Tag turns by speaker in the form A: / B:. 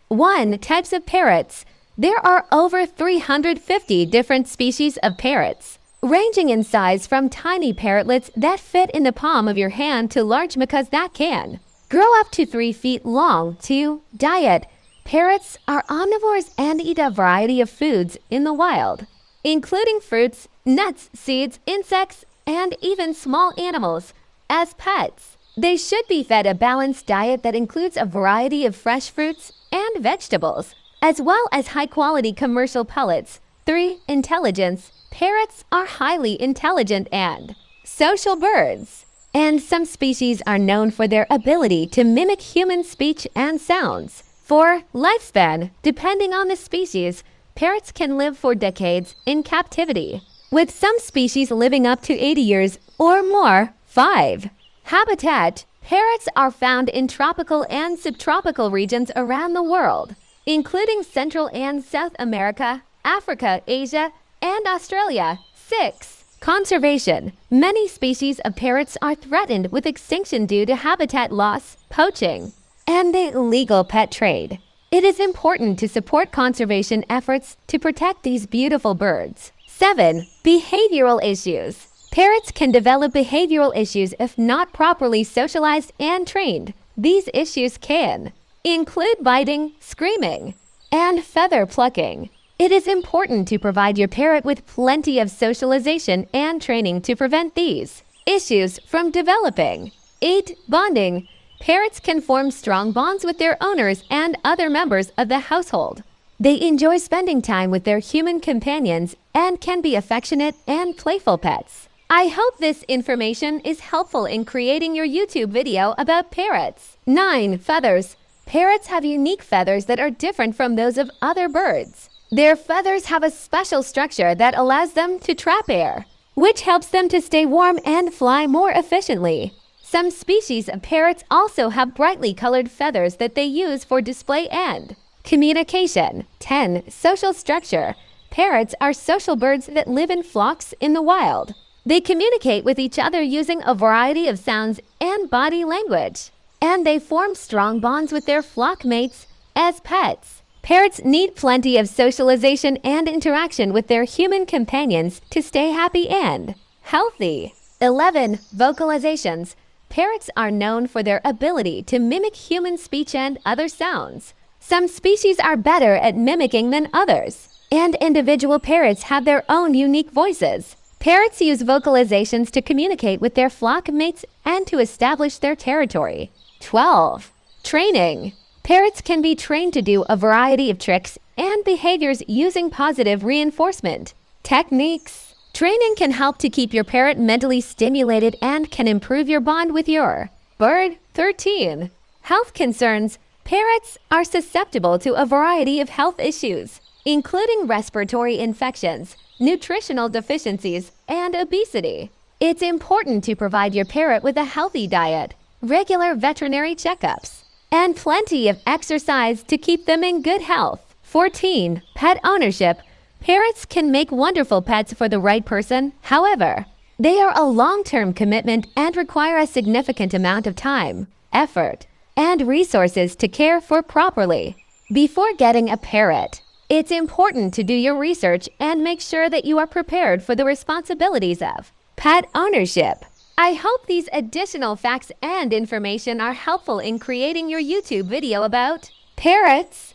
A: 1. Types of parrots. There are over 350 different species of parrots, ranging in size from tiny parrotlets that fit in the palm of your hand to large macaws that can grow up to 3 feet long. 2. Diet. Parrots are omnivores and eat a variety of foods in the wild, including fruits, nuts, seeds, insects, and even small animals. As pets, they should be fed a balanced diet that includes a variety of fresh fruits and vegetables, as well as high-quality commercial pellets. 3. Intelligence. Parrots are highly intelligent and social birds, and some species are known for their ability to mimic human speech and sounds. 4. Lifespan. Depending on the species, parrots can live for decades in captivity, with some species living up to 80 years or more. 5. Habitat. Parrots are found in tropical and subtropical regions around the world, including Central and South America, Africa, Asia, and Australia. 6. Conservation. Many species of parrots are threatened with extinction due to habitat loss, poaching, and the illegal pet trade. It is important to support conservation efforts to protect these beautiful birds. 7. Behavioral issues. Parrots can develop behavioral issues if not properly socialized and trained. These issues can include biting, screaming, and feather plucking. It is important to provide your parrot with plenty of socialization and training to prevent these issues from developing. 8. Bonding. Parrots can form strong bonds with their owners and other members of the household. They enjoy spending time with their human companions and can be affectionate and playful pets. I hope this information is helpful in creating your YouTube video about parrots. 9. Feathers. Parrots have unique feathers that are different from those of other birds. Their feathers have a special structure that allows them to trap air, which helps them to stay warm and fly more efficiently. Some species of parrots also have brightly colored feathers that they use for display and communication. 10. Social structure. Parrots are social birds that live in flocks in the wild. They communicate with each other using a variety of sounds and body language, and they form strong bonds with their flock mates as pets. Parrots need plenty of socialization and interaction with their human companions to stay happy and healthy. 11. Vocalizations. Parrots are known for their ability to mimic human speech and other sounds. Some species are better at mimicking than others, and individual parrots have their own unique voices. Parrots use vocalizations to communicate with their flock mates and to establish their territory. 12. Training. Parrots can be trained to do a variety of tricks and behaviors using positive reinforcement techniques. Training can help to keep your parrot mentally stimulated and can improve your bond with your bird. 13. Health concerns. Parrots are susceptible to a variety of health issues, including respiratory infections, nutritional deficiencies, and obesity. It's important to provide your parrot with a healthy diet, regular veterinary checkups, and plenty of exercise to keep them in good health. 14. Pet ownership. Parrots can make wonderful pets for the right person. However, they are a long-term commitment and require a significant amount of time, effort, and resources to care for properly. Before getting a parrot, it's important to do your research and make sure that you are prepared for the responsibilities of pet ownership. I hope these additional facts and information are helpful in creating your YouTube video about parrots.